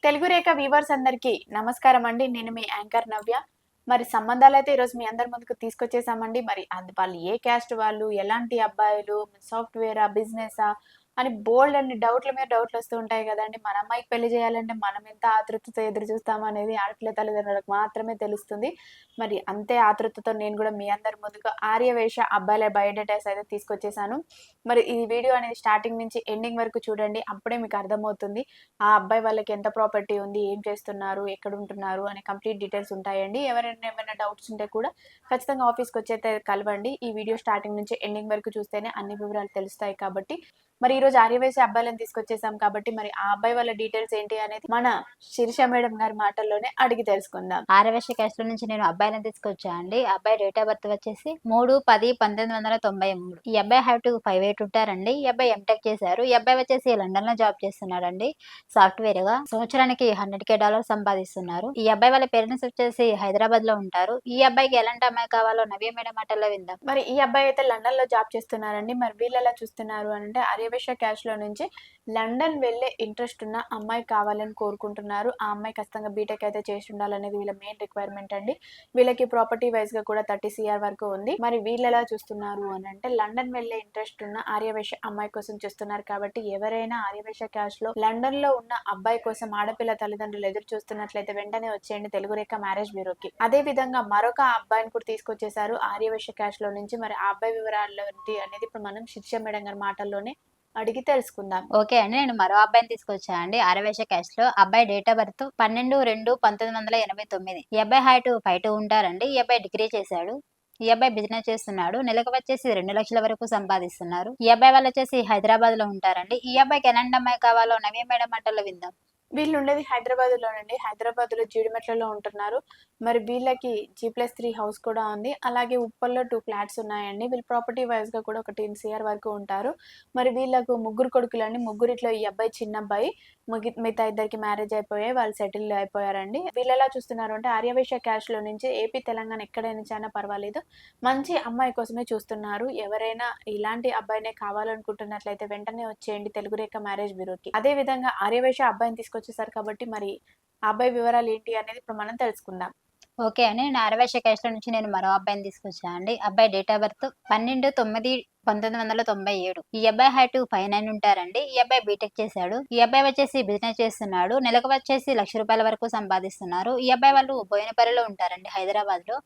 తెలుగు రేఖ viewers అందరికీ నమస్కారం అండి. నేను మీ యాంకర్ నవ్య. మరి సంబంధాలైతే ఈరోజు మీ అందరి ముందుకు తీసుకొచ్చేసామండి. మరి వాళ్ళు ఏ క్యాస్ట్ వాళ్ళు, ఎలాంటి అబ్బాయిలు, సాఫ్ట్‌వేరా, బిజినెసా అని బోలెడన్ని డౌట్‌ల మీద డౌట్‌లొస్తూ ఉంటాయి గదండీ. మన అమ్మాయికి పెళ్లి జేయాలంటే మనం ఎంత ఆతృతతో ఎదురు చూస్తామనేది ఆడపిల్ల తల్లిదండ్రులకు మాత్రమే తెలుస్తుంది. మరి అంతే ఆతృతతో నేను గూడా మీ అందరి ముందుకు ఆర్యవైశ్య అబ్బాయిల బయోడేటాస్ అయితే తీసుకొచ్చేసాను. మరి ఈ వీడియో అనేది స్టార్టింగ్ నుంచి ఎండింగ్ వరకు చూడండి. అప్పుడే మీకు అర్థమవుతుంది. ఆ అబ్బాయి వాళ్ళకి ఎంత ప్రాపర్టీ ఉంది, ఏం చేస్తున్నారు, ఎక్కడుంటున్నారు అనే కంప్లీట్ డీటెయిల్స్ ఉంటాయండి. ఎవరైనా ఏమైనా డౌట్స్ ఉంటే కూడా ఖచ్చితంగా ఆఫీస్‌కొచ్చైతే కలవండి. ఈ వీడియో స్టార్టింగ్ నుంచి ఎండింగ్ వరకు చూస్తేనే అన్ని వివరాలు తెలుస్తాయి కాబట్టి. మరి ఈరోజు ఆర్యవైశ్య అబ్బాయిలను తీసుకొచ్చేసాం కాబట్టి మరి ఆ అబ్బాయి వాళ్ళ డీటెయిల్స్ ఏంటి అనేది మన శిరీష మేడం గారి మాటల్లోనే అడిగి తెలుసుకుందాం. ఆర్యవైశ్య క్యాస్ట్ నుంచి నేను అబ్బాయిని తీసుకొచ్చా అండి. అబ్బాయి డేట్ ఆఫ్ బర్త్ వచ్చేసి 3/10/1993. ఈ అబ్బాయి హైట్ 5'8" ఉంటారండి. ఈ అబ్బాయి ఎంటెక్ చేశారు. ఈ అబ్బాయి వచ్చేసి లండన్ లో జాబ్ చేస్తున్నాడండి, సాఫ్ట్వేర్ గా. సంవత్సరానికి $100,000 సంపాదిస్తున్నారు. ఈ అబ్బాయి వాళ్ళ పేరెంట్స్ వచ్చేసి హైదరాబాద్ లో ఉంటారు. ఈ అబ్బాయికి ఎలాంటి అమ్మాయి కావాలో నవ్య మేడం మాటల్లో విందాం. మరి ఈ అబ్బాయి అయితే లండన్ లో జాబ్ చేస్తున్నారండి. మరి వీళ్ళు ఎలా చూస్తున్నారు అంటే ఆర్యవైశ్య క్యాస్ట్ లో నుంచి లండన్ వెళ్ళే ఇంట్రెస్ట్ ఉన్న అమ్మాయి కావాలని కోరుకుంటున్నారు. ఆ అమ్మాయి ఖచ్చితంగా బీటెక్ అయితే చేసి ఉండాలనేది వీళ్ళ మెయిన్ రిక్వైర్మెంట్ అండి. వీళ్ళకి ప్రాపర్టీ వైజ్ గా కూడా 30 CR వరకు ఉంది. మరి వీళ్ళు ఎలా చూస్తున్నారు అని అంటే లండన్ వెళ్ళే ఇంట్రెస్ట్ ఉన్న ఆర్యవైశ్య అమ్మాయి కోసం చూస్తున్నారు. కాబట్టి ఎవరైనా ఆర్యవైశ్య క్యాస్ట్ లో లండన్ లో ఉన్న అబ్బాయి కోసం ఆడపిల్ల తల్లిదండ్రులు ఎదురు చూస్తున్నట్లయితే వెంటనే వచ్చేయండి తెలుగు రేఖ మ్యారేజ్ బ్యూరోకి. అదే విధంగా మరొక అబ్బాయిని కూడా తీసుకొచ్చేసారు ఆర్యవైశ్య క్యాస్ట్ లో నుంచి. మరి ఆ అబ్బాయి వివరాలు ఏంటి అనేది ఇప్పుడు మనం శిరీష మేడం గారి మాటల్లోనే అడిగి తెలుసుకుందాం. ఓకే అండి, నేను మరో అబ్బాయిని తీసుకొచ్చా అండి ఆర్యవైశ్య క్యాస్ట్ లో. అబ్బాయి డేట్ ఆఫ్ బర్త్ 12/2/1989. ఈ అబ్బాయి హైట్ 5'2" ఉంటారండి. ఈ అబ్బాయి డిగ్రీ చేశాడు. ఈ అబ్బాయి బిజినెస్ చేస్తున్నాడు. నెలకు వచ్చేసి 2 లక్షల వరకు సంపాదిస్తున్నారు. ఈ అబ్బాయి వాళ్ళు వచ్చేసి హైదరాబాద్ లో ఉంటారండి. ఈ అబ్బాయికి ఎలాంటి అమ్మాయి కావాలో నవీన్ మేడం మాటల్లో విందాం. వీళ్ళు ఉండేది హైదరాబాద్ లోనండి. హైదరాబాద్ లో జీడిమెట్లలో ఉంటున్నారు. మరి వీళ్ళకి G+3 హౌస్ కూడా ఉంది. అలాగే ఉప్పల్లో 2 ఫ్లాట్స్ ఉన్నాయండి. వీళ్ళు ప్రాపర్టీ వైజ్ గా కూడా ఒక 10 CR వరకు ఉంటారు. మరి వీళ్ళకు ముగ్గురు కొడుకులండి. ముగ్గురిట్లో ఈ అబ్బాయి చిన్న అబ్బాయి. మిగతా ఇద్దరికి మ్యారేజ్ అయిపోయాయి. వాళ్ళు సెటిల్ అయిపోయారండి. వీళ్ళు ఎలా చూస్తున్నారు అంటే ఆర్యవైశ్య క్యాస్ట్ లో నుంచి ఏపీ, తెలంగాణ ఎక్కడైనా పర్వాలేదు, మంచి అమ్మాయి కోసమే చూస్తున్నారు. ఎవరైనా ఇలాంటి అబ్బాయినే కావాలనుకుంటున్నట్లయితే వెంటనే వచ్చేయండి తెలుగు రేఖ మ్యారేజ్ బ్యూరోకి. అదే విధంగా ఆర్యవైశ్య అబ్బాయిని తీసుకొచ్చేసారు కాబట్టి మరి ఆ అబ్బాయి వివరాలు ఏంటి అనేది ఇప్పుడు మనం తెలుసుకుందాం. ఓకే అండి, నేను ఆర్యవైశ్య క్యాస్ట్ నుంచి నేను మరో అబ్బాయిని తీసుకొచ్చా అండి. అబ్బాయి డేట్ ఆఫ్ బర్త్ 12/9/1997. ఈ అబ్బాయి హైట్ 5'9" ఉంటారండి. ఈ అబ్బాయి బీటెక్ చేశాడు. ఈ అబ్బాయి వచ్చేసి బిజినెస్ చేస్తున్నాడు. నెలకు వచ్చేసి ₹1,00,000 వరకు సంపాదిస్తున్నారు. ఈ అబ్బాయి వాళ్ళు బోయినపల్లిలో ఉంటారండి, హైదరాబాద్ లో.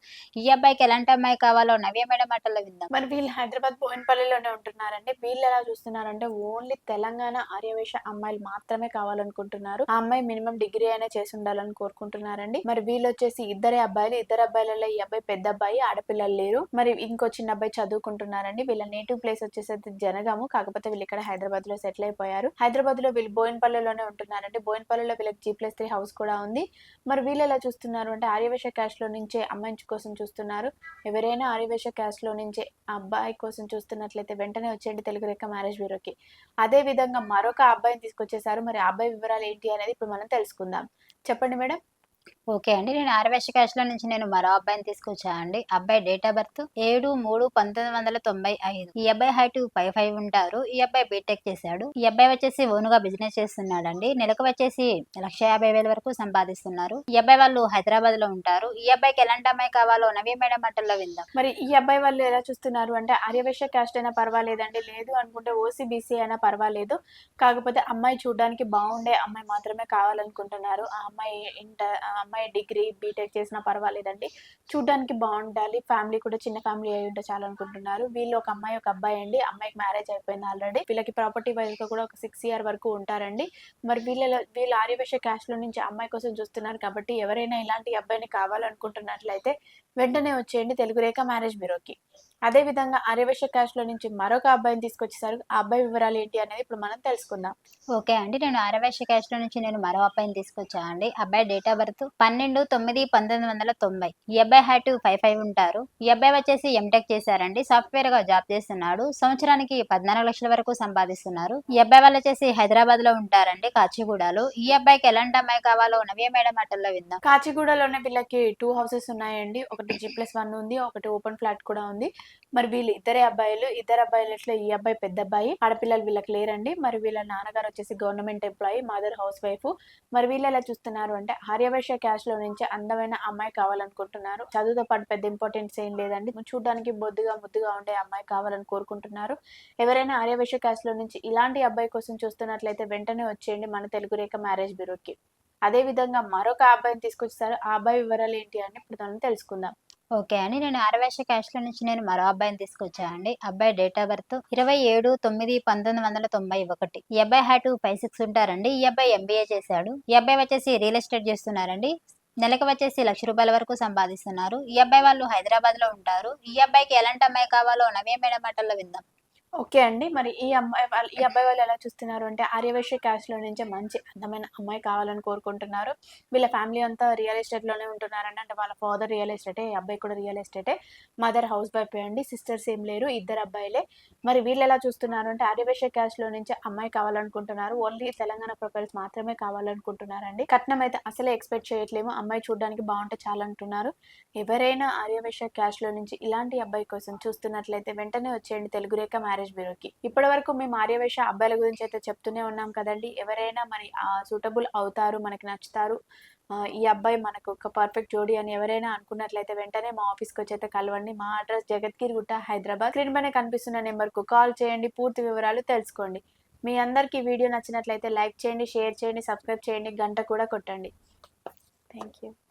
ఈ అబ్బాయికి ఎలాంటి అమ్మాయి కావాలో నవ్య మేడం మాటల్లో విందాం. మరి వీళ్ళు హైదరాబాద్ బోయినపల్లిలోనే ఉంటున్నారండి. వీళ్ళు ఎలా చూస్తున్నారంటే ఓన్లీ తెలంగాణ ఆర్యవైశ్య అమ్మాయిలు మాత్రమే కావాలనుకుంటున్నారు. ఆ అమ్మాయి మినిమం డిగ్రీ అయినా చేసి ఉండాలని కోరుకుంటున్నారండి. మరి వీళ్ళు వచ్చేసి ఇద్దరు అబ్బాయిలలో ఈ అబ్బాయి పెద్ద అబ్బాయి, ఆడపిల్లలు లేరు. మరి ఇంకో చిన్న అబ్బాయి చదువుకుంటున్నారండి. వీళ్ళ నేటివ్ ప్లేస్ వచ్చేసి జనగాము. కాకపోతే వీళ్ళు ఇక్కడ హైదరాబాద్ లో సెటిల్ అయిపోయారు. హైదరాబాద్ లో వీళ్ళు బోయినపల్లిలోనే ఉంటున్నారండి. బోయినపల్లిలో వీళ్ళకి G+3 హౌస్ కూడా ఉంది. మరి వీళ్ళు ఎలా చూస్తున్నారు అంటే ఆర్యవైశ్య క్యాస్ట్ లో నుంచే అమ్మాయి కోసం చూస్తున్నారు. ఎవరైనా ఆర్యవైశ్య క్యాస్ట్ లో నుంచే అబ్బాయి కోసం చూస్తున్నట్లయితే వెంటనే వచ్చేయండి తెలుగు రేఖ మ్యారేజ్ బ్యూరోకి. అదే విధంగా మరొక అబ్బాయిని తీసుకొచ్చేసారు. మరి ఆ అబ్బాయి వివరాలు ఏంటి అనేది ఇప్పుడు మనం తెలుసుకుందాం. చెప్పండి మేడం. ఓకే అండి, నేను ఆర్యవైశ్య క్యాస్ట్ లో నుంచి నేను మరో అబ్బాయిని తీసుకొచ్చా అండి. అబ్బాయి డేట్ ఆఫ్ బర్త్ 7/3/1995. ఈ అబ్బాయి హైట్ 5'5" ఉంటారు. ఈ అబ్బాయి బీటెక్ చేశాడు. ఈ అబ్బాయి వచ్చేసి ఓన్ గా బిజినెస్ చేస్తున్నాడండి. నెలకు వచ్చేసి 1,50,000 వరకు సంపాదిస్తున్నారు. ఈ అబ్బాయి వాళ్ళు హైదరాబాద్ లో ఉంటారు. ఈ అబ్బాయికి ఎలాంటి అమ్మాయి కావాలో నవీ మేడం మాటల్లో విందాం. మరి ఈ అబ్బాయి వాళ్ళు ఎలా చూస్తున్నారు అంటే ఆర్యవైశ్య క్యాస్ట్ అయినా పర్వాలేదండి, లేదు అనుకుంటే OC/BC అయినా పర్వాలేదు. కాకపోతే అమ్మాయి చూడడానికి బాగుండే అమ్మాయి మాత్రమే కావాలనుకుంటున్నారు. ఆ అమ్మాయి డిగ్రీ, బీటెక్ చేసినా పర్వాలేదండి. చూడడానికి బాగుండాలి. ఫ్యామిలీ కూడా చిన్న ఫ్యామిలీ అయి ఉంటే చాలు అనుకుంటున్నారు. వీళ్ళు ఒక అమ్మాయి, ఒక అబ్బాయి అండి. అమ్మాయికి మ్యారేజ్ అయిపోయింది ఆల్రెడీ. వీళ్ళకి ప్రాపర్టీ వైజ్ గా కూడా ఒక 6 CR వరకు ఉంటారండి. మరి వీళ్ళు ఆర్యవైశ్య క్యాస్ట్ లో నుంచి అమ్మాయి కోసం చూస్తున్నారు కాబట్టి ఎవరైనా ఇలాంటి అబ్బాయిని కావాలనుకుంటున్నట్లయితే వెంటనే వచ్చేయండి తెలుగు రేఖ మ్యారేజ్ బ్యూరోకి. అదే విధంగా ఆర్యవైశ్య క్యాస్ట్ లో నుంచి మరొక అబ్బాయిని తీసుకొచ్చేసారు. ఆ అబ్బాయి వివరాలు ఏంటి అనేది ఇప్పుడు మనం తెలుసుకుందాం. ఓకే అండి, నేను ఆర్యవైశ్య క్యాస్ట్ లో నుంచి నేను మరో అబ్బాయిని తీసుకొచ్చా అండి. అబ్బాయి డేట్ ఆఫ్ బర్త్ 12/9/1990. ఈ అబ్బాయి హైట్ 5'5" ఉంటారు. ఈ అబ్బాయి వచ్చేసి ఎంటెక్ చేశారండి. సాఫ్ట్వేర్ గా జాబ్ చేస్తున్నాడు. సంవత్సరానికి 14 లక్షల వరకు సంపాదిస్తున్నారు. ఈ అబ్బాయి వాళ్ళు వచ్చేసి హైదరాబాద్ లో ఉంటారండి, కాచిగూడలో. ఈ అబ్బాయికి ఎలాంటి అమ్మాయి కావాలో నవ్య మేడం మాటల్లో విందాం. కాచిగూడలోనే వీళ్ళకి 2 హౌసెస్ ఉన్నాయండి. ఒకటి G+1 ఉంది. ఒకటి ఓపెన్ ఫ్లాట్ కూడా ఉంది. మరి వీళ్ళు ఇద్దరు అబ్బాయిలట్లో ఈ అబ్బాయి పెద్ద అబ్బాయి, ఆడపిల్లలు వీళ్ళకి లేరండి. మరి వీళ్ళ నాన్నగారు వచ్చేసి government employee, mother house wife. మరి వీళ్ళు ఎలా చూస్తున్నారు అంటే ఆర్యవైశ్య క్యాస్ట్ లో నుంచి అందమైన అమ్మాయి కావాలనుకుంటున్నారు. చదువుతో పాటు పెద్ద ఇంపార్టెన్స్ ఏం లేదండి, చూడడానికి బొద్దుగా ముద్దుగా ఉండే అమ్మాయి కావాలని కోరుకుంటున్నారు. ఎవరైనా ఆర్యవైశ్య క్యాస్ట్ లో నుంచి ఇలాంటి అబ్బాయి కోసం చూస్తున్నట్లయితే వెంటనే వచ్చేయండి మన తెలుగు రేఖ మ్యారేజ్ బ్యూరోకి. అదే విధంగా మరొక అబ్బాయిని తీసుకొచ్చారు. ఆ అబ్బాయి వివరాలు ఏంటి అని ఇప్పుడు మనం తెలుసుకుందాం. ఓకే అండి. నేను ఆరవైశ్య క్యాస్ట్‌లో నుంచి నేను మరో అబ్బాయిని తీసుకొచ్చా అండి. అబ్బాయి డేట్ ఆఫ్ బర్త్ 27/9/1991. ఈ అబ్బాయి హైట్ 5'6" ఉంటారండి. ఈ అబ్బాయి ఎంబీఏ చేశాడు. ఈ అబ్బాయి వచ్చేసి రియల్ ఎస్టేట్ చేస్తున్నారండి. నెలకు వచ్చేసి ₹1,00,000 వరకు సంపాదిస్తున్నారు. ఈ అబ్బాయి వాళ్ళు హైదరాబాద్‌లో ఉంటారు. ఈ అబ్బాయికి ఎలాంటి అమ్మాయి కావాలో నవ్య మేడం మాటల్లో విందాం. ఓకే అండి. మరి ఈ అబ్బాయి వాళ్ళు ఎలా చూస్తున్నారు అంటే ఆర్యవైశ్య క్యాస్ట్‌లో నుంచే మంచి అందమైన అమ్మాయి కావాలని కోరుకుంటున్నారు. వీళ్ళ ఫ్యామిలీ అంతా రియల్ ఎస్టేట్‌లోనే ఉంటున్నారండి. అంటే వాళ్ళ ఫాదర్ రియల్ ఎస్టేటే, ఈ అబ్బాయి కూడా రియల్ ఎస్టేటే. మదర్ హౌస్ వైఫే అండి. సిస్టర్స్ ఏం లేరు. ఇద్దరు అబ్బాయిలే. మరి వీళ్ళు ఎలా చూస్తున్నారు అంటే ఆర్యవైశ్య క్యాస్ట్‌లో నుంచే అమ్మాయి కావాలనుకుంటున్నారు. ఓన్లీ తెలంగాణ ప్రొఫైల్స్ మాత్రమే కావాలనుకుంటున్నారండి. కట్నం అయితే అసలే ఎక్స్‌పెక్ట్ చేయట్లేము. అమ్మాయి చూడడానికి బావుంటే చాలంటున్నారు. ఎవరైనా ఆర్యవైశ్య క్యాస్ట్‌లో నుంచి ఇలాంటి అబ్బాయి కోసం చూస్తున్నట్లయితే వెంటనే వచ్చేయండి తెలుగు రేఖ మ్యారేజ్ బ్యూరోకి. ఇప్పటివరకు మేము ఆర్యవైశ్య అబ్బాయిల గురించి అయితే చెప్తూనే ఉన్నాం కదండీ. ఎవరైనా మరి సూటబుల్ అవుతారు, మనకి నచ్చుతారు. ఈ అబ్బాయి మనకు ఒక పర్ఫెక్ట్ జోడీ అని ఎవరైనా అనుకున్నట్లయితే వెంటనే మా ఆఫీస్‌కి వచ్చైతే కలవండి. మా అడ్రస్ జగద్గిరిగుట్ట, హైదరాబాద్. స్క్రీన్ పైన కనిపిస్తున్న నెంబర్‌కు కాల్ చేయండి. పూర్తి వివరాలు తెలుసుకోండి. మీ అందరికీ వీడియో నచ్చినట్లయితే లైక్ చేయండి, షేర్ చేయండి, సబ్స్క్రైబ్ చేయండి, గంట కూడా కొట్టండి. Thank you.